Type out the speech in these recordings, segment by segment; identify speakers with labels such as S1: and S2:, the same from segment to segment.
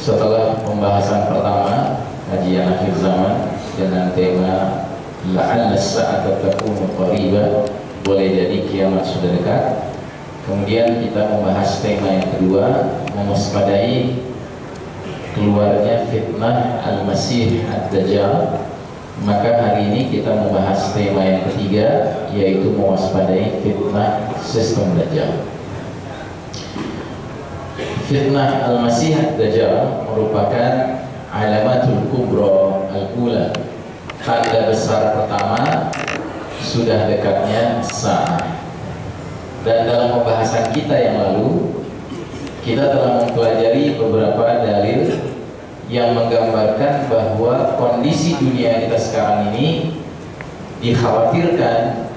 S1: Setelah pembahasan pertama kajian akhir zaman dengan tema la'alla as-sa'ata takunu qariba, boleh jadi kiamat sudah dekat. Kemudian kita membahas tema yang kedua, mewaspadai keluarnya fitnah al-masih ad-dajjal. Maka hari ini kita membahas tema yang ketiga, yaitu mewaspadai fitnah sistem dajjal. Fitnah al-masih ad-dajjal merupakan alamatul kubra al-ula, tanda besar pertama sudah dekatnya sa'ah. Dan dalam pembahasan kita yang lalu, kita telah mempelajari beberapa dalil yang menggambarkan bahwa kondisi dunia kita sekarang ini dikhawatirkan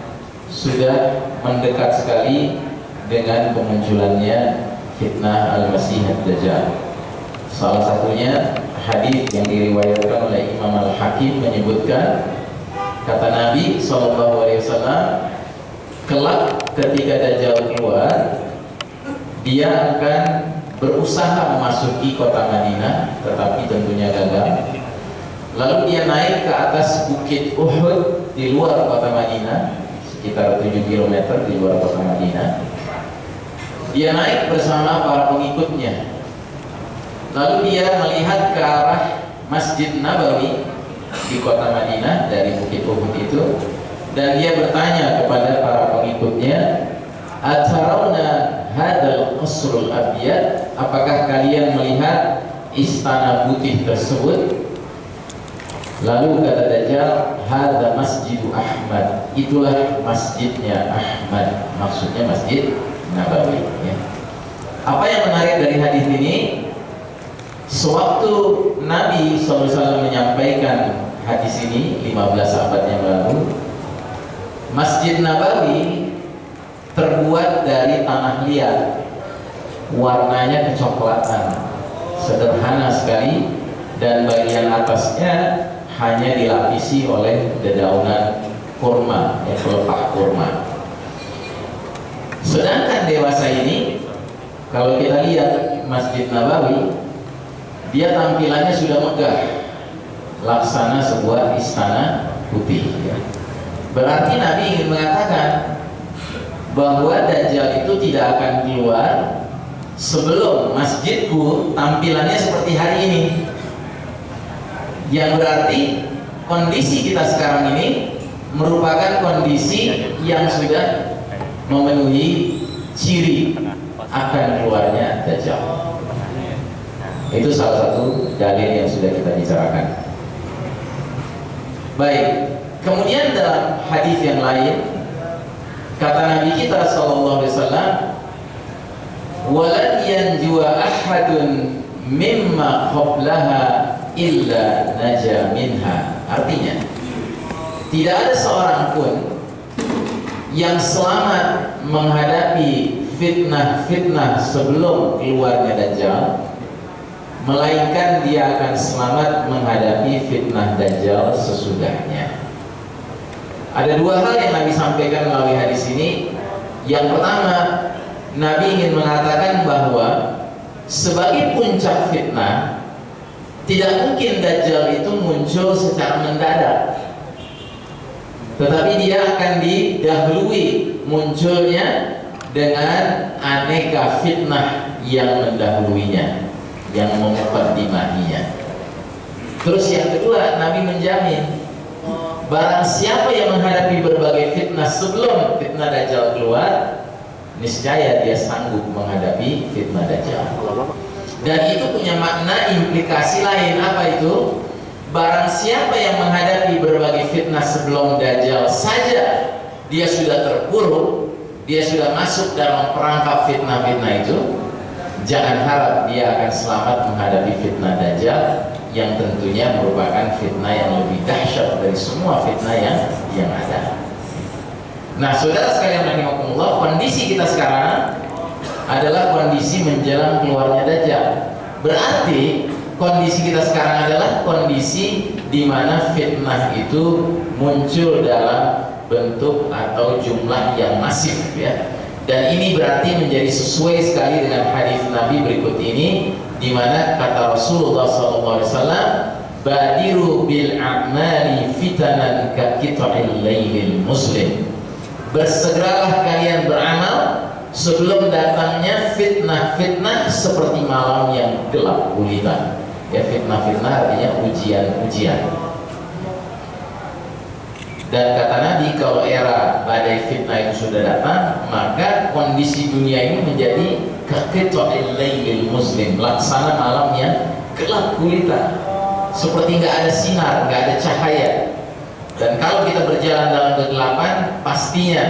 S1: sudah mendekat sekali dengan kemunculannya fitnah al-masih ad-dajjal. Salah satunya hadis yang diriwayatkan oleh Imam Al-Hakim menyebutkan, kata Nabi SAW, kelak ketika Dajjal keluar, dia akan berusaha memasuki kota Madinah, tetapi tentunya gagal. Lalu dia naik ke atas bukit Uhud di luar kota Madinah, sekitar 7 km di luar kota Madinah. Dia naik bersama para pengikutnya. Lalu dia melihat ke arah Masjid Nabawi di kota Madinah dari bukit Uhud itu, dan dia bertanya kepada para pengikutnya, "Atarawna hadzal qasrul abyad?" Apakah kalian melihat istana putih tersebut? Lalu kata Dajjal, "Hadza Masjidu Ahmad." Itulah masjidnya Ahmad, maksudnya Masjid Nabawi, ya. Apa yang menarik dari hadis ini? Sewaktu Nabi SAW menyampaikan hadis ini 15 abad yang lalu, Masjid Nabawi terbuat dari tanah liat, warnanya kecoklatan, sederhana sekali, dan bagian atasnya hanya dilapisi oleh dedaunan kurma, pelepah kurma. Sedangkan dewasa ini, kalau kita lihat Masjid Nabawi, dia tampilannya sudah megah, laksana sebuah istana putih, ya. Berarti Nabi ingin mengatakan bahwa Dajjal itu tidak akan keluar sebelum masjidku tampilannya seperti hari ini. Yang berarti kondisi kita sekarang ini merupakan kondisi yang sudah memenuhi ciri akan keluarnya Dajjal. Itu salah satu dalil yang sudah kita bicarakan. Baik. Kemudian dalam hadis yang lain, kata Nabi kita SAW, "Walan yanjua ahadun mimma qablaha illa naja minha." Artinya, tidak ada seorang pun yang selamat menghadapi fitnah-fitnah sebelum keluarnya Dajjal, melainkan dia akan selamat menghadapi fitnah Dajjal sesudahnya. Ada dua hal yang Nabi sampaikan melalui hadis ini. Yang pertama, Nabi ingin mengatakan bahwa sebagai puncak fitnah, tidak mungkin Dajjal itu muncul secara mendadak, tetapi dia akan didahului munculnya dengan aneka fitnah yang mendahuluinya, yang memukaddimahinya. Terus yang kedua, Nabi menjamin barang siapa yang menghadapi berbagai fitnah sebelum fitnah Dajjal keluar, niscaya dia sanggup menghadapi fitnah Dajjal. Dan itu punya makna implikasi lain. Apa itu? Barang siapa yang menghadapi berbagai fitnah sebelum Dajjal saja, dia sudah terpuruk, dia sudah masuk dalam perangkap fitnah-fitnah itu, jangan harap dia akan selamat menghadapi fitnah Dajjal, yang tentunya merupakan fitnah yang lebih dahsyat dari semua fitnah yang ada. Nah, saudara sekalian rahimakumullah, kondisi kita sekarang adalah kondisi menjelang keluarnya Dajjal. Berarti kondisi kita sekarang adalah kondisi di mana fitnah itu muncul dalam bentuk atau jumlah yang masif, ya. Dan ini berarti menjadi sesuai sekali dengan hadis Nabi berikut ini, di mana kata Rasulullah SAW, badiru bil a'mali fitanan ka qita'il lailil muslim. Bersegeralah kalian beramal sebelum datangnya fitnah-fitnah seperti malam yang gelap gulita. Ya, fitnah-fitnah artinya ujian-ujian. Dan kata Nabi, kalau era badai fitnah itu sudah datang, maka kondisi dunia ini menjadi kaqita'il lailil muslim, laksana malam yang gelap gulita, seperti nggak ada sinar, nggak ada cahaya. Dan kalau kita berjalan dalam kegelapan, pastinya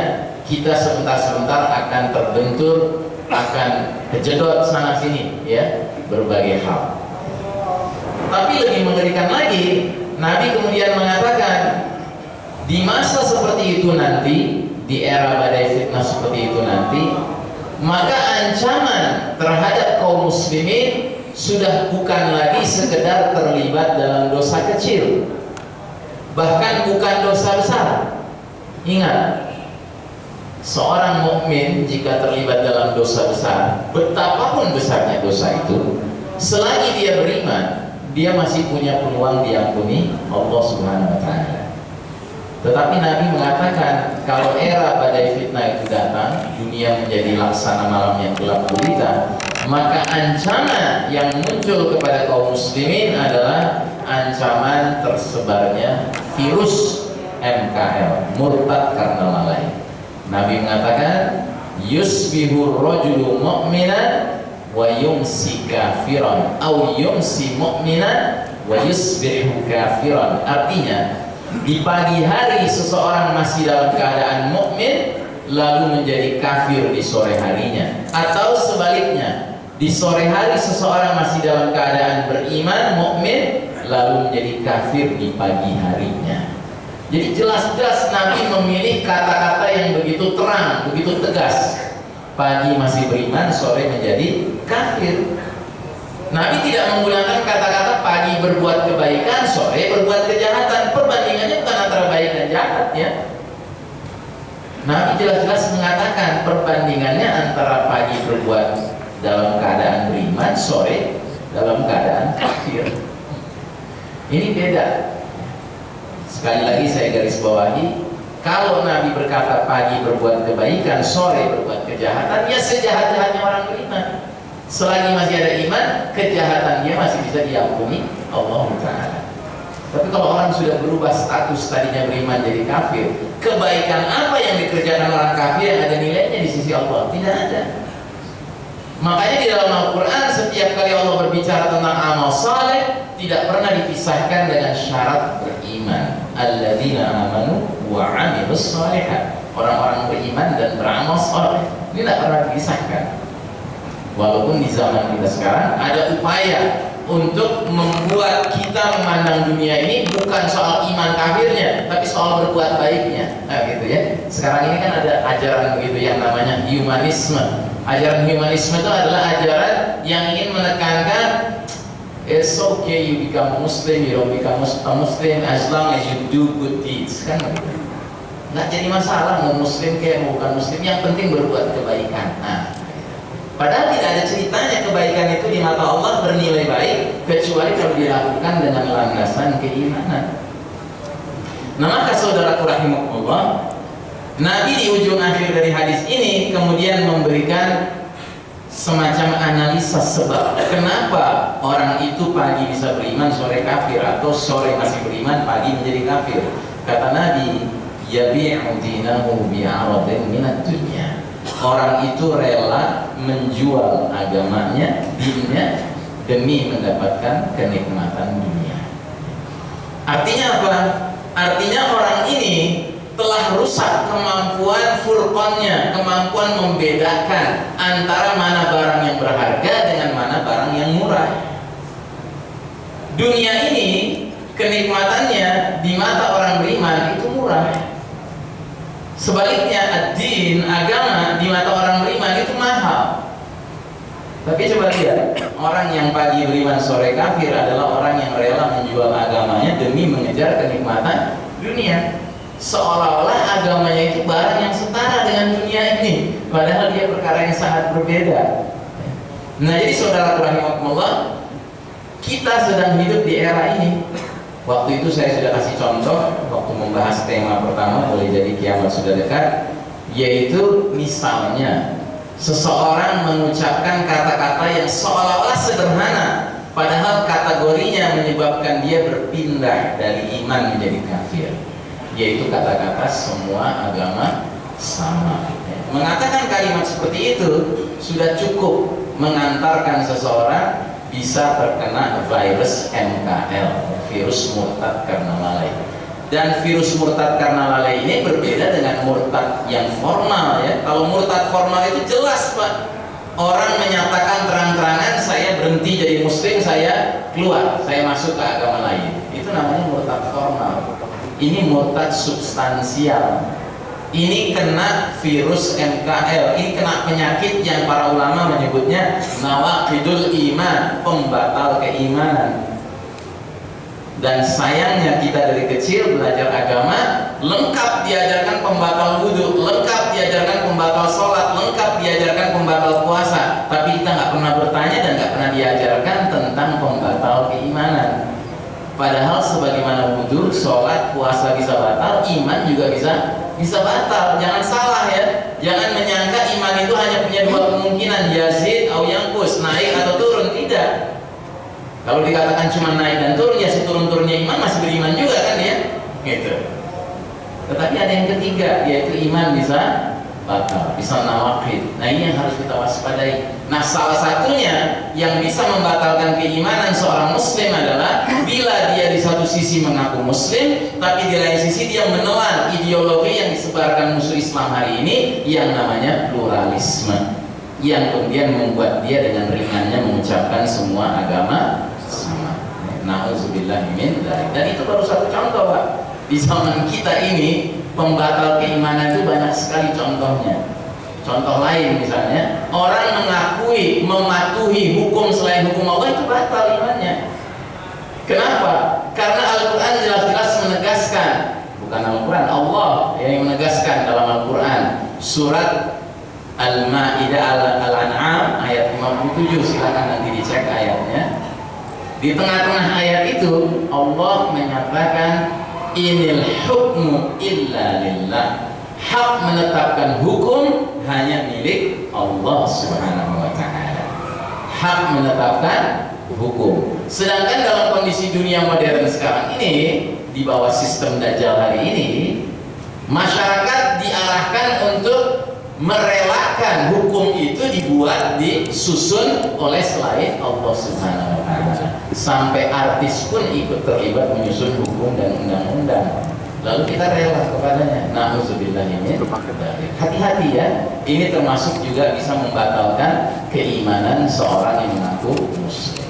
S1: kita sebentar-sebentar akan terbentur, akan kejedot sana sini, ya, berbagai hal. Tapi lebih mengerikan lagi, Nabi kemudian mengatakan, di masa seperti itu nanti, di era badai fitnah seperti itu nanti, maka ancaman terhadap kaum muslimin sudah bukan lagi sekedar terlibat dalam dosa kecil, bahkan bukan dosa besar. Ingat, seorang mukmin jika terlibat dalam dosa besar, betapapun besarnya dosa itu, selagi dia beriman, dia masih punya peluang diampuni Allah Subhanahu wa Ta'ala. Tetapi Nabi mengatakan, kalau era badai fitnah itu datang, dunia menjadi laksana malam yang gelap gulita, maka ancaman yang muncul kepada kaum muslimin adalah ancaman tersebarnya virus MKL, murtad karena lalai. Nabi mengatakan, yusbihur rajulu mu'minan wa yumsi kafiran, au yumsi mu'minan wa yusbihu kafiran. Artinya, di pagi hari seseorang masih dalam keadaan mukmin lalu menjadi kafir di sore harinya, atau sebaliknya, di sore hari seseorang masih dalam keadaan beriman mukmin lalu menjadi kafir di pagi harinya. Jadi jelas-jelas Nabi memilih kata-kata yang begitu terang, begitu tegas. Pagi masih beriman, sore menjadi kafir. Nabi tidak menggunakan kata-kata pagi berbuat kebaikan, sore berbuat kejahatan. Perbandingannya bukan antara baik dan jahat, ya. Nabi jelas-jelas mengatakan perbandingannya antara pagi berbuat dalam keadaan beriman, sore dalam keadaan kafir. Ini beda. Sekali lagi saya garis bawahi, kalau Nabi berkata pagi berbuat kebaikan, sore berbuat kejahatan, ya sejahat-jahatnya orang beriman. Selagi masih ada iman, kejahatannya masih bisa diampuni Allah Ta'ala. Tapi kalau orang sudah berubah status, tadinya beriman jadi kafir, kebaikan apa yang dikerjakan orang kafir yang ada nilainya di sisi Allah? Tidak ada. Makanya di dalam Al-Quran setiap kali Allah berbicara tentang amal saleh, tidak pernah dipisahkan dengan syarat beriman. Alladzina amanu wa amilus shalihat. Orang-orang beriman dan beramal saleh. Ini tidak pernah dipisahkan. Walaupun di zaman kita sekarang ada upaya untuk membuat kita memandang dunia ini bukan soal iman kafirnya, tapi soal berbuat baiknya. Nah, gitu ya. Sekarang ini kan ada ajaran begitu yang namanya humanisme. Ajaran humanisme itu adalah ajaran yang ingin menekankan it's okay you become Muslim, you don't become a Muslim as long as you do good deeds, kan begitu. Nggak jadi masalah mau Muslim kayak mau bukan Muslim, yang penting berbuat kebaikan. Nah, padahal tidak ada ceritanya kebaikan itu di mata Allah bernilai baik kecuali kalau dilakukan dengan landasan keimanan. Nah, maka saudaraku rahimakumullah, Nabi di ujung akhir dari hadis ini kemudian memberikan semacam analisa sebab kenapa orang itu pagi bisa beriman, sore kafir, atau sore masih beriman, pagi menjadi kafir. Kata Nabi, yabi'u dinahu bi'aradin minad dunya. Orang itu rela menjual agamanya, dinnya, demi mendapatkan kenikmatan dunia. Artinya apa? Artinya orang ini telah rusak kemampuan furqannya, kemampuan membedakan antara mana barang yang berharga dengan mana barang yang murah. Dunia ini kenikmatannya di mata orang beriman itu murah. Sebaliknya ad-din, agama, di mata orang beriman itu mahal. Tapi coba lihat, orang yang pagi beriman sore kafir adalah orang yang rela menjual agamanya demi mengejar kenikmatan dunia. seolah-olah agamanya itu barang yang setara dengan dunia ini, padahal dia perkara yang sangat berbeda. Nah, jadi saudara rahimakumullah, kita sedang hidup di era ini. Waktu itu saya sudah kasih contoh waktu membahas tema pertama, boleh jadi kiamat sudah dekat, yaitu misalnya seseorang mengucapkan kata-kata yang seolah-olah sederhana, padahal kategorinya menyebabkan dia berpindah dari iman menjadi kafir, yaitu kata-kata semua agama sama. Mengatakan kalimat seperti itu sudah cukup mengantarkan seseorang bisa terkena virus MKL, virus murtad karena lalai. Dan virus murtad karena lalai ini berbeda dengan murtad yang formal ya. Kalau murtad formal itu jelas Pak, orang menyatakan terang-terangan saya berhenti jadi muslim, saya keluar, saya masuk ke agama lain. Itu namanya murtad formal. Ini murtad substansial. Ini kena virus MKL, ini kena penyakit yang para ulama menyebutnya nawaqidul iman, pembatal keimanan. Dan sayangnya kita dari kecil belajar agama lengkap diajarkan pembatal wudhu, lengkap diajarkan pembatal sholat, lengkap diajarkan pembatal puasa, tapi kita nggak pernah bertanya dan nggak pernah diajarkan tentang pembatal keimanan. Padahal sebagaimana wudhu, sholat, puasa bisa batal, iman juga bisa batal. Jangan salah ya, jangan menyangka iman itu hanya punya dua kemungkinan, yazid atau yanqus, naik atau turun. Tidak. Kalau dikatakan cuma naik dan turun, ya seturun-turunnya iman masih beriman juga kan ya, gitu. Tetapi ada yang ketiga, yaitu iman bisa batal, bisa nawaqid. Nah, ini yang harus kita waspadai. Nah, salah satunya yang bisa membatalkan keimanan seorang muslim adalah bila dia di satu sisi mengaku muslim, tapi di lain sisi dia menelan ideologi yang disebarkan musuh Islam hari ini yang namanya pluralisme, yang kemudian membuat dia dengan ringannya mengucapkan semua agama sama. Na'udzubillah min dzalik. Dan itu baru satu contoh Pak. Di zaman kita ini pembatal keimanan itu banyak sekali contohnya. Contoh lain misalnya, orang mengakui, mematuhi hukum selain hukum Allah itu batal imannya. Kenapa? Karena Al-Quran jelas-jelas menegaskan, bukan Al-Quran, Allah yang menegaskan dalam Al-Quran. Surat Al-Ma'idah Al-An'am ayat 57, silakan nanti dicek ayatnya. Di tengah-tengah ayat itu Allah menyatakan inil hukmu illa lillah, hak menetapkan hukum hanya milik Allah Subhanahu wa ta'ala. Hak menetapkan hukum. Sedangkan dalam kondisi dunia modern sekarang ini, di bawah sistem Dajjal hari ini, masyarakat diarahkan untuk merelakan hukum itu dibuat, disusun oleh selain Allah Subhanahu wa ta'ala. Sampai artis pun ikut terlibat menyusun hukum dan undang-undang. Lalu kita rela kepadanya. Na'udzubillahi. Hati-hati ya. Ini termasuk juga bisa membatalkan keimanan seorang yang mengaku muslim.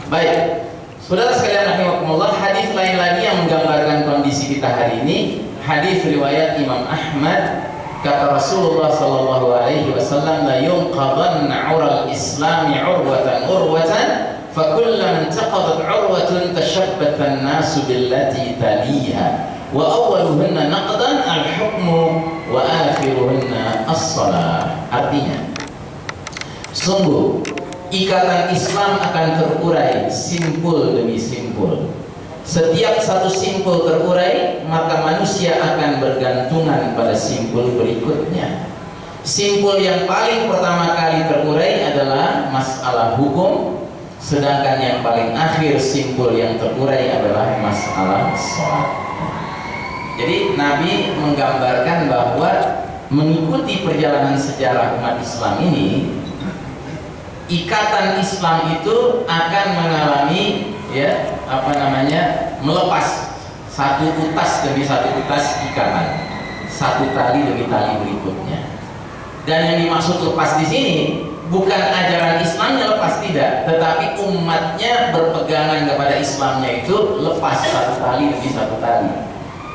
S1: Baik, saudara sekalian rahimakumullah, hadis lain lagi yang menggambarkan kondisi kita hari ini. Hadis riwayat Imam Ahmad, kata Rasulullah sallallahu alaihi wasallam, la yunqadanna 'ural islami 'urwatan فَكُلَّمَنْ تَقَضَتْ عُرْوَةٌ تَشَبَّثَ النَّاسُ بِالَّتِي تَلِيهَا وَأَوَّلُهُنَّ نَقْضًا الْحُكْمُ وَآخِرُهُنَّ الصَّلَاةُ. Artinya, sungguh ikatan Islam akan terurai simpul demi simpul. Setiap satu simpul terurai, maka manusia akan bergantungan pada simpul berikutnya. Simpul yang paling pertama kali terurai adalah masalah hukum, sedangkan yang paling akhir simpul yang terurai adalah masalah sholat. Jadi Nabi menggambarkan bahwa mengikuti perjalanan sejarah umat Islam ini, ikatan Islam itu akan mengalami melepas satu utas demi satu utas ikatan, satu tali demi tali berikutnya. Dan yang dimaksud lepas di sini bukan ajaran Islamnya lepas, tidak, tetapi umatnya berpegangan kepada Islamnya itu lepas satu tali demi satu tali.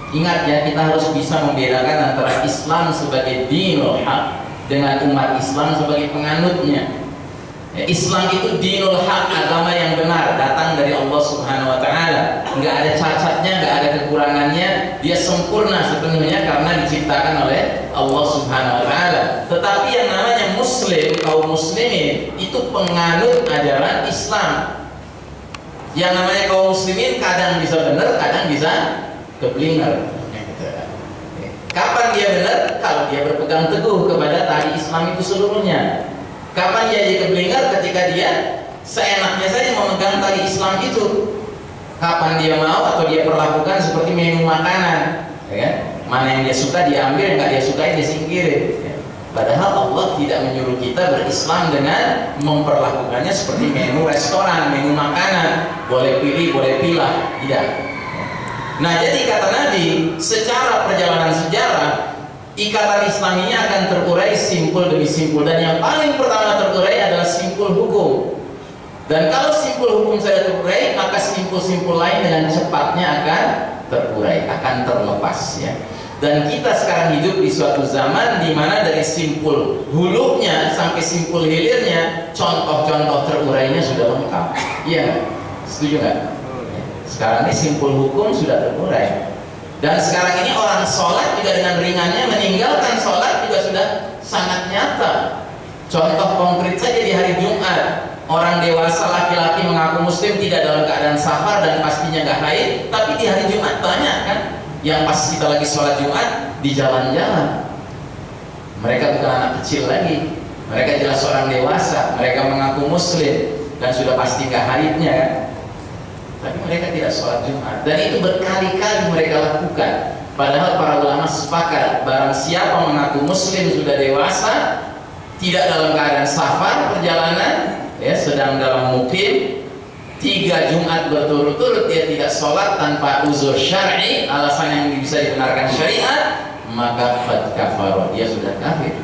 S1: Ingat ya, kita harus bisa membedakan antara Islam sebagai dinul haq dengan umat Islam sebagai penganutnya. Islam itu dinul haq, agama yang benar, datang dari Allah Subhanahu wa ta'ala, nggak ada cacatnya, nggak ada kekurangannya, dia sempurna sepenuhnya karena diciptakan oleh Allah Subhanahu wa Ta'ala. Tetapi yang namanya Muslim, kaum muslimin, itu penganut ajaran Islam. Yang namanya kaum muslimin kadang bisa benar, kadang bisa keblinger. Kapan dia benar? Kalau dia berpegang teguh kepada tali Islam itu seluruhnya. Kapan dia keblinger? Ketika dia seenaknya saja memegang tali Islam itu. Kapan dia mau atau dia perlakukan seperti menu makanan, ya? Mana yang dia suka dia ambil, yang nggak dia sukai dia singkirin. Ya. Padahal Allah tidak menyuruh kita berislam dengan memperlakukannya seperti menu restoran, menu makanan, boleh pilih, boleh pilah, tidak. Nah, jadi kata Nabi, secara perjalanan sejarah, ikatan Islam ini akan terurai simpul demi simpul, dan yang paling pertama terurai adalah simpul hukum. Dan kalau simpul hukum sudah terurai, maka simpul-simpul lain dengan cepatnya akan terurai, akan terlepas, ya. Dan kita sekarang hidup di suatu zaman di mana dari simpul hulunya sampai simpul hilirnya, contoh-contoh terurainya sudah lengkap. Iya, setuju nggak? Sekarang ini simpul hukum sudah terurai. Dan sekarang ini orang sholat juga dengan ringannya, meninggalkan sholat juga sudah sangat nyata. Contoh konkret saja di hari Jumat, orang dewasa laki-laki mengaku muslim tidak dalam keadaan safar dan pastinya nggak haid, tapi di hari Jumat banyak kan yang pas kita lagi sholat Jumat di jalan-jalan. Mereka bukan anak kecil lagi, mereka jelas orang dewasa, mereka mengaku muslim dan sudah pasti nggak haidnya kan. Tapi mereka tidak sholat Jumat, dan itu berkali-kali mereka lakukan. Padahal para ulama sepakat, barang siapa mengaku muslim sudah dewasa, tidak dalam keadaan safar perjalanan, ya, sedang dalam mukim, 3 Jumat berturut-turut dia tidak sholat tanpa uzur syar'i, alasan yang bisa dibenarkan syariat, maka qad kafara, dia sudah kafir.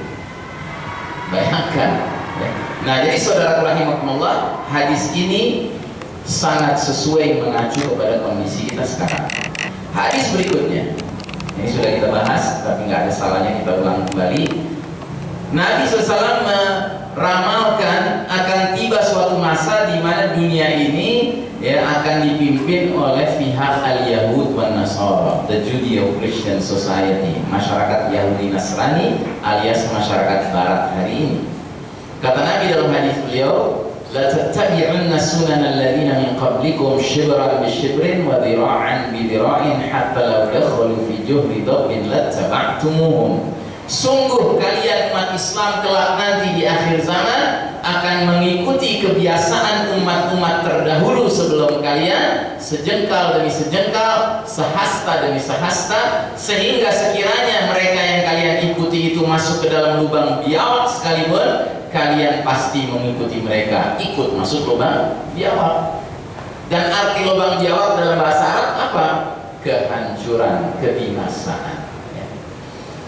S1: Bayangkan, ya. Nah, jadi saudara rahimakumullah, hadis ini sangat sesuai mengacu kepada kondisi kita sekarang. Hadis berikutnya, ini sudah kita bahas, tapi nggak ada salahnya kita ulang kembali. Nabi SAW meramalkan akan tiba suatu masa di mana dunia ini, ya, akan dipimpin oleh pihak al-Yahud wan Nasara, the Judeo-Christian Society, masyarakat Yahudi Nasrani alias masyarakat Barat hari ini. Kata Nabi dalam hadis beliau, la tattabi'unna sunana alladziina min qablikum shibran bi shibrin wa dhira'an bi dhira'in hatta law dakhalu fi juhri dabbin lattaba'tumuhum. Sungguh kalian umat Islam kelak nanti di akhir zaman akan mengikuti kebiasaan umat-umat terdahulu sebelum kalian, sejengkal demi sejengkal, sehasta demi sehasta, sehingga sekiranya mereka yang kalian ikuti itu masuk ke dalam lubang biawak sekalipun, kalian pasti mengikuti mereka, ikut masuk lubang biawak. Dan arti lubang biawak dalam bahasa Arab apa? Kehancuran, kebinasaan.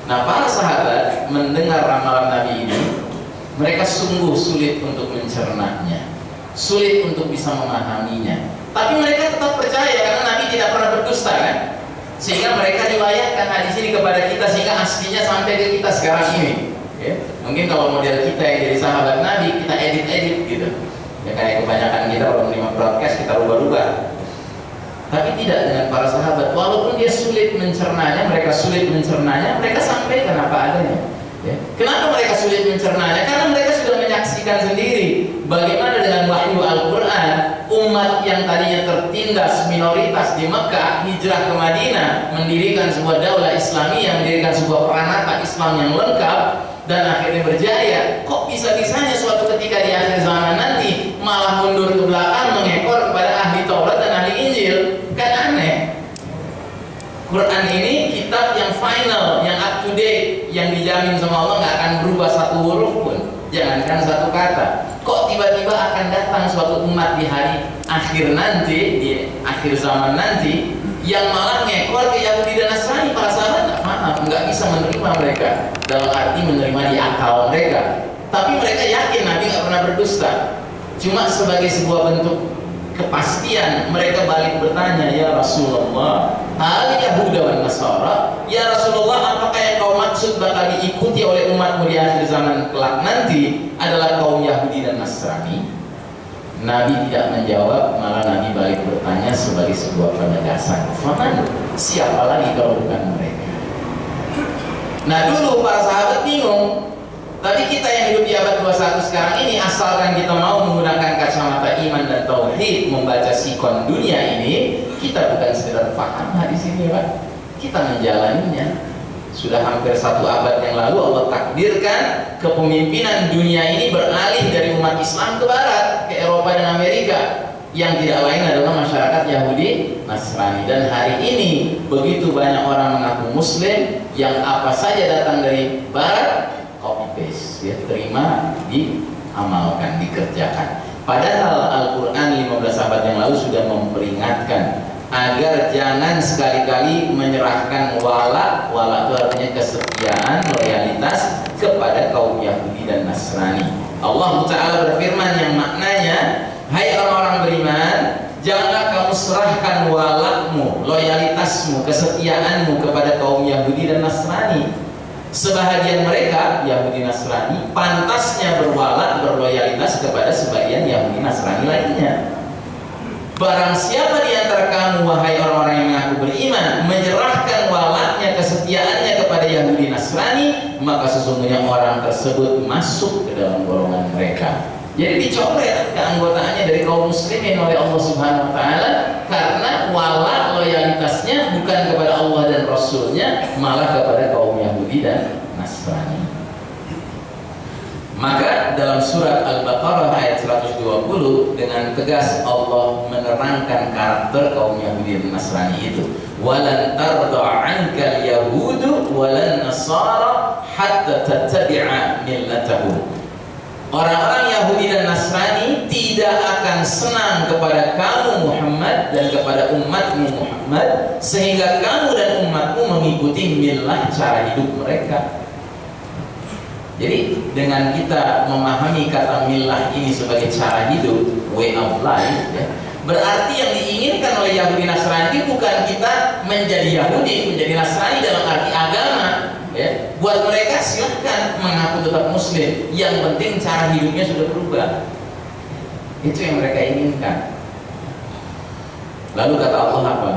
S1: Nah, para sahabat mendengar ramalan Nabi ini, mereka sungguh sulit untuk mencernanya, sulit untuk bisa memahaminya. Tapi mereka tetap percaya karena Nabi tidak pernah berdusta kan? Sehingga mereka riwayatkan hadis ini kepada kita, sehingga aslinya sampai ke kita sekarang ini. Ya. Mungkin kalau model kita yang jadi sahabat Nabi, kita edit-edit gitu. Ya, kayak kebanyakan kita kalau menerima broadcast kita rubah-rubah. Tapi tidak dengan para sahabat. Walaupun dia sulit mencernanya, mereka sulit mencernanya, mereka sampaikan apa adanya. Ya. Kenapa mereka sulit mencernanya? Karena mereka sudah menyaksikan sendiri bagaimana dengan wahyu Al-Quran, umat yang tadinya tertindas minoritas di Mekah, hijrah ke Madinah, mendirikan sebuah daulah Islamiyah, mendirikan sebuah peranakan Islam yang lengkap, dan akhirnya berjaya. Kok bisa-bisanya suatu ketika di akhir zaman nanti malah mundur ke belakang, mengekor kepada ahli Taurat dan ahli Injil? Kan aneh. Quran ini kitab yang final, yang up to date, yang dijamin sama Allah nggak akan berubah satu huruf pun, jangankan satu kata. Kok tiba-tiba akan datang suatu umat di hari akhir nanti, di akhir zaman nanti, yang malah ngekor ke Yahudi dan Nasrani? Para sahabat nggak paham, nggak bisa menerima mereka, dalam arti menerima di akal mereka. Tapi mereka yakin Nabi nggak pernah berdusta. Cuma sebagai sebuah bentuk kepastian, mereka balik bertanya, ya Rasulullah, hal Yahuda wan Nasara, ya Rasulullah, apakah yang kau maksud bakal diikuti oleh umatmu di akhir zaman kelak nanti adalah kaum Yahudi dan Nasrani? Nabi tidak menjawab, malah Nabi balik bertanya, sebagai sebuah penegasan. Faman, siapa lagi kalau bukan mereka? Nah dulu para sahabat bingung. Tapi kita yang hidup di abad 21 sekarang ini, asalkan kita mau menggunakan kacamata iman dan tauhid membaca sikon dunia ini, kita bukan sekedar paham hadis ini, Pak. Kita menjalaninya. Sudah hampir 1 abad yang lalu Allah takdirkan kepemimpinan dunia ini beralih dari umat Islam ke barat, ke Eropa dan Amerika, yang tidak lain adalah masyarakat Yahudi Nasrani. Dan hari ini begitu banyak orang mengaku Muslim yang apa saja datang dari barat copy paste, ya, terima, diamalkan, dikerjakan. Padahal Al-Quran 15 abad yang lalu sudah memperingatkan agar jangan sekali-kali menyerahkan wala itu artinya kesetiaan, loyalitas kepada kaum Yahudi dan Nasrani. Allah Ta'ala berfirman yang maknanya, hai orang-orang beriman, janganlah kamu serahkan walakmu, loyalitasmu, kesetiaanmu kepada kaum Yahudi dan Nasrani. Sebahagian mereka, Yahudi Nasrani, pantasnya berwala, berloyalitas kepada sebagian Yahudi Nasrani lainnya. Barang siapa di antara kamu, wahai orang-orang yang mengaku beriman, menyerahkan walaknya, kesetiaannya kepada Yahudi Nasrani, maka sesungguhnya orang tersebut masuk ke dalam golongan mereka. Jadi dicoret keanggotaannya dari kaum muslimin oleh Allah Subhanahu wa Ta'ala, karena wala loyalitasnya bukan kepada Allah dan Rasulnya, malah kepada kaum Yahudi dan Nasrani. Maka dalam surat Al-Baqarah ayat 120 dengan tegas Allah menerangkan karakter kaum Yahudi dan Nasrani itu. Walan tarda 'ankal yahudu walan nasara hatta tattabi'a millatahum. Orang-orang Yahudi dan Nasrani tidak akan senang kepada kamu Muhammad dan kepada umatmu Muhammad, sehingga kamu dan umatmu mengikuti millah, cara hidup mereka. Jadi dengan kita memahami kata millah ini sebagai cara hidup, way of life, ya, berarti yang diinginkan oleh Yahudi Nasrani bukan kita menjadi Yahudi, menjadi Nasrani dalam arti agama. Ya, buat mereka silahkan mengaku tetap Muslim, yang penting cara hidupnya sudah berubah. Itu yang mereka inginkan. Lalu kata Allah apa?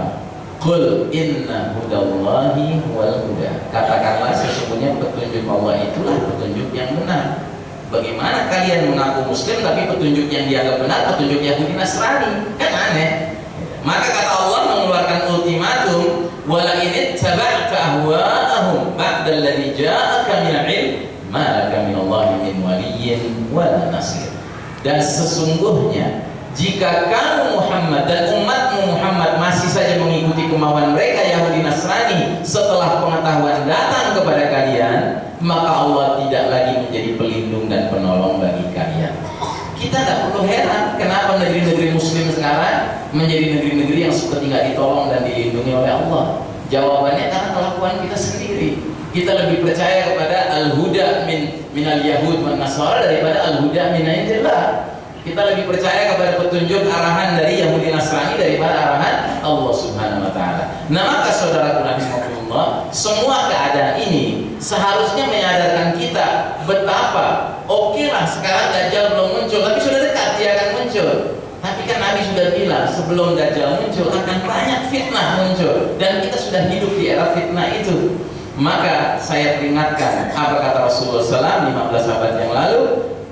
S1: Qul inna hudallahi wal huda. Katakanlah sesungguhnya petunjuk Allah itulah petunjuk yang benar. Bagaimana kalian mengaku Muslim tapi petunjuk yang dianggap benar petunjuk Yahudi Nasrani? Kan aneh. Maka kata Allah mengeluarkan ultimatum, wala in ittaba'ta ahwa'ahum ba'da alladhi ja'aka minal 'ilm ma laka minallahi min waliyyin wala nasir. Dan sesungguhnya jika kamu Muhammad dan umatmu Muhammad masih saja mengikuti kemauan mereka Yahudi Nasrani setelah pengetahuan datang kepada kalian, maka Allah tidak lagi menjadi pelindung dan penolong bagi kalian. Kita nggak perlu heran kenapa negeri-negeri Muslim sekarang menjadi negeri-negeri yang seperti nggak ditolong dan dilindungi oleh Allah. Jawabannya karena kelakuan kita sendiri. Kita lebih percaya kepada al-huda minal yahud wan nasara daripada al-huda min indillah. Kita lebih percaya kepada petunjuk arahan dari Yahudi Nasrani daripada arahan Allah Subhanahu wa Ta'ala. Nah, maka saudaraku rahimakumullah, semua keadaan ini seharusnya menyadarkan kita betapa okelah sekarang Dajjal belum muncul, tapi sudah dekat dia akan muncul. Tapi kan Nabi sudah bilang sebelum Dajjal muncul akan banyak fitnah muncul, dan kita sudah hidup di era fitnah itu. Maka saya peringatkan apa kata Rasulullah SAW 15 abad yang lalu,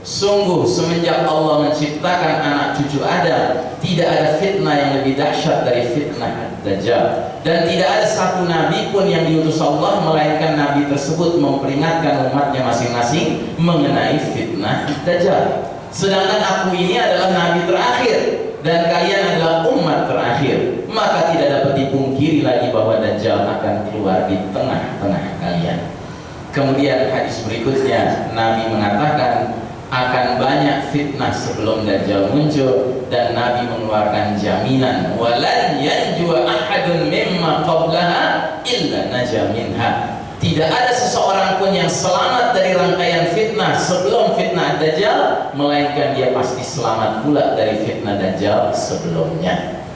S1: sungguh semenjak Allah menciptakan anak cucu Adam, tidak ada fitnah yang lebih dahsyat dari fitnah Dajjal. Dan tidak ada satu nabi pun yang diutus Allah melainkan nabi tersebut memperingatkan umatnya masing-masing mengenai fitnah Dajjal. Sedangkan aku ini adalah nabi terakhir dan kalian adalah umat terakhir, maka tidak dapat dipungkiri lagi bahwa Dajjal akan keluar di tengah-tengah kalian. Kemudian hadis berikutnya Nabi mengatakan akan banyak fitnah sebelum Dajjal muncul, dan Nabi mengeluarkan jaminan walan yanjua ahadun mimma qablaha illa naja minha. Tidak ada seseorang pun yang selamat dari rangkaian fitnah sebelum fitnah Dajjal, melainkan dia pasti selamat pula dari fitnah Dajjal sebelumnya.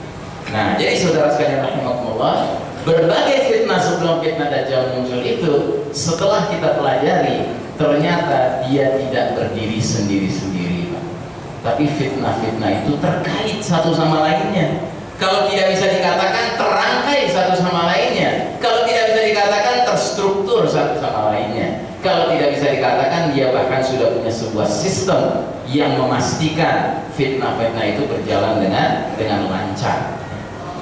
S1: Nah, jadi saudara sekalian rahimakumullah, berbagai fitnah sebelum fitnah Dajjal muncul itu setelah kita pelajari, ternyata dia tidak berdiri sendiri-sendiri, tapi fitnah-fitnah itu terkait satu sama lainnya. Kalau tidak bisa dikatakan terangkai satu sama lainnya. Kalau tidak bisa dikatakan terstruktur satu sama lainnya. Kalau tidak bisa dikatakan dia bahkan sudah punya sebuah sistem yang memastikan fitnah-fitnah itu berjalan dengan lancar.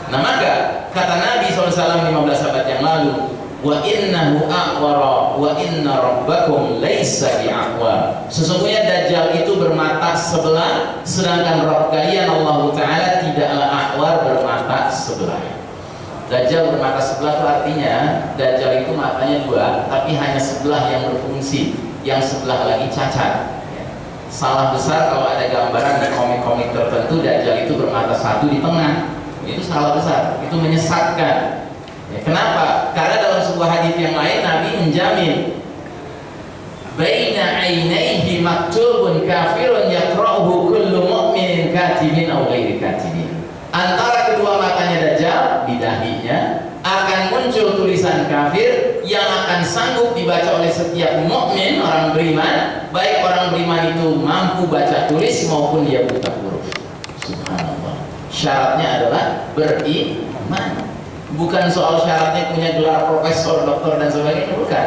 S1: Nah maka kata Nabi SAW 15 abad yang lalu, wa innahu a'wara wa inna rabbakum laisa bi'a'war. Sesungguhnya Dajjal itu bermata sebelah, sedangkan Rabb kalian Allah Ta'ala tidaklah a'war, bermata sebelah. Dajjal bermata sebelah itu artinya Dajjal itu matanya dua, tapi hanya sebelah yang berfungsi, yang sebelah lagi cacat. Salah besar kalau ada gambaran di komik-komik tertentu Dajjal itu bermata satu di tengah. Itu salah besar, itu menyesatkan. Kenapa? Karena dalam sebuah hadis yang lain Nabi menjamin baina ainaihi maktubun kafirun yaqra'uhu kullu mu'minin katibin aw ghairi katibin. Antara kedua matanya Dajjal, di dahinya akan muncul tulisan kafir yang akan sanggup dibaca oleh setiap mukmin, orang beriman, baik orang beriman itu mampu baca tulis maupun dia buta huruf. Subhanallah. Syaratnya adalah beriman. Bukan soal syaratnya punya gelar profesor, doktor dan sebagainya, bukan.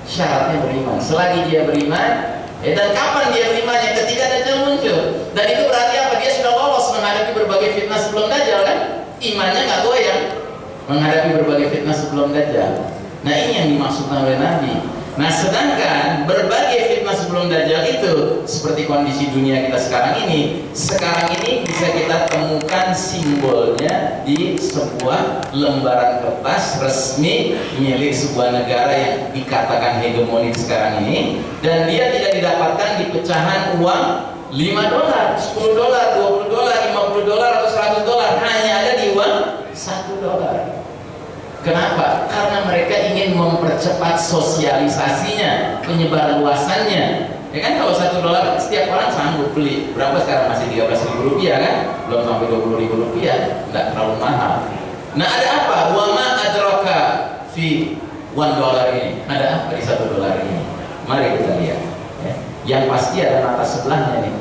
S1: Syaratnya beriman. Selagi dia beriman, dan kapan dia berimannya? Ketika Dajjal muncul. Dan itu berarti apa? Dia sudah lolos menghadapi berbagai fitnah sebelum Dajjal, kan? Imannya nggak goyang menghadapi berbagai fitnah sebelum Dajjal. Nah ini yang dimaksudkan oleh Nabi. Nah sedangkan berbagai fitnah sebelum Dajjal itu seperti kondisi dunia kita sekarang ini bisa kita temukan simbolnya di sebuah lembaran kertas resmi milik sebuah negara yang dikatakan hegemonik sekarang ini, dan dia tidak didapatkan di pecahan uang $5, $10, $20, $50 atau $100, hanya ada di uang $1. Kenapa? Karena mereka ingin mempercepat sosialisasinya, penyebar luasannya. Ya kan kalau $1 setiap orang sanggup beli. Berapa sekarang? Masih Rp13.000 kan? Belum sampai Rp20.000, nggak terlalu mahal. Nah ada apa? Wa ma adraka fi $1 ini. Ada apa di $1 ini? Mari kita lihat. Ya. Yang pasti ada mata sebelahnya nih.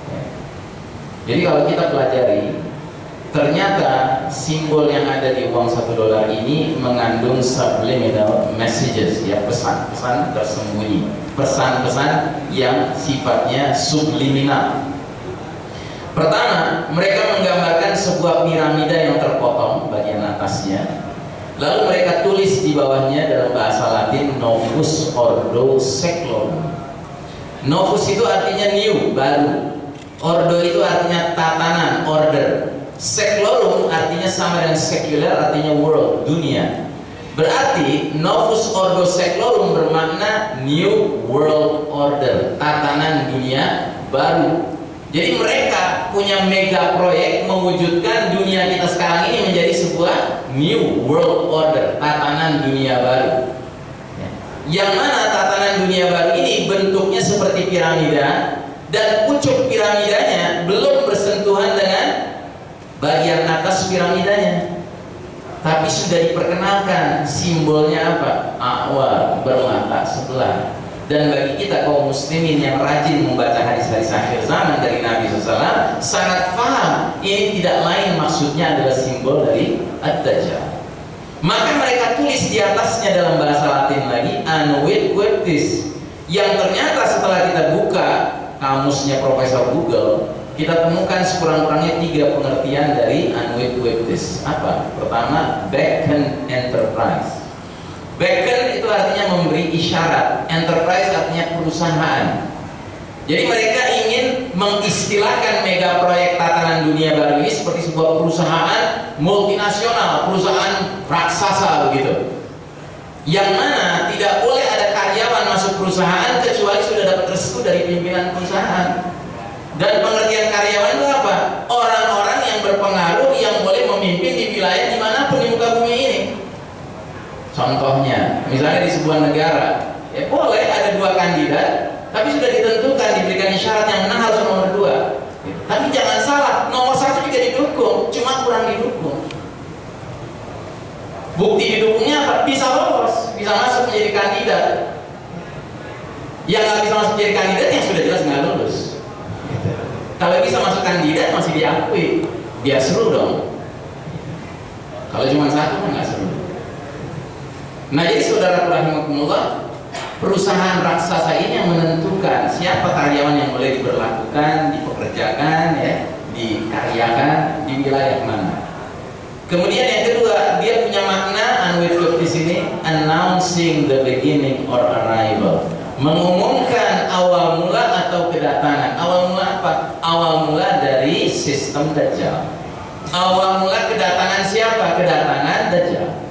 S1: Ya. Jadi kalau kita pelajari, ternyata simbol yang ada di uang $1 ini mengandung subliminal messages, ya, pesan-pesan tersembunyi, pesan-pesan yang sifatnya subliminal. Pertama, mereka menggambarkan sebuah piramida yang terpotong bagian atasnya, lalu mereka tulis di bawahnya dalam bahasa Latin Novus Ordo Seclorum. Novus itu artinya new, baru. Ordo itu artinya tatanan, order. Seclorum artinya sama dengan secular, artinya world, dunia. Berarti Novus Ordo Seclorum bermakna New World Order, tatanan dunia baru. Jadi mereka punya mega proyek mewujudkan dunia kita sekarang ini menjadi sebuah New World Order, tatanan dunia baru. Yang mana tatanan dunia baru ini bentuknya seperti piramida, dan pucuk piramidanya belum bersentuhan dengan bagian atas piramidanya, tapi sudah diperkenalkan simbolnya apa? A'war, bermata sebelah. Dan bagi kita kaum muslimin yang rajin membaca hadis-hadis akhir zaman dari Nabi SAW, sangat paham ini tidak lain maksudnya adalah simbol dari Ad-Dajjal. Maka mereka tulis di atasnya dalam bahasa Latin lagi Anuit Queptis, yang ternyata setelah kita buka kamusnya Profesor Google, kita temukan sekurang-kurangnya 3 pengertian dari Anuit Queptis. Apa? Pertama, beacon enterprise. Beacon itu artinya memberi isyarat, enterprise artinya perusahaan. Jadi mereka ingin mengistilahkan mega proyek tatanan dunia baru ini seperti sebuah perusahaan multinasional, perusahaan raksasa begitu, yang mana tidak boleh ada karyawan masuk perusahaan kecuali sudah dapat restu dari pimpinan perusahaan. Dan pengertian karyawan itu apa? Orang-orang yang berpengaruh yang boleh memimpin di wilayah dimanapun di muka bumi ini. Contohnya, misalnya di sebuah negara, ya boleh ada 2 kandidat, tapi sudah ditentukan, diberikan isyarat yang menang harus nomor 2. Tapi jangan salah, nomor 1 juga didukung, cuma kurang didukung. Bukti didukungnya apa? Bisa lolos, bisa masuk menjadi kandidat. Yang nggak bisa masuk menjadi kandidat yang sudah jelas nggak lulus. Kalau bisa masuk kandidat masih diakui, biar seru dong. Kalau cuma satu kan nggak seru. Nah jadi saudara rahimakumullah, perusahaan raksasa ini yang menentukan siapa karyawan yang boleh diberlakukan, dipekerjakan, ya, dikaryakan di wilayah mana. Kemudian yang kedua, dia punya makna unwithout di sini, announcing the beginning or arrival, mengumumkan awal mula atau kedatangan. Awal mula apa? Awal mula dari sistem Dajjal. Awal mula kedatangan siapa? Kedatangan Dajjal.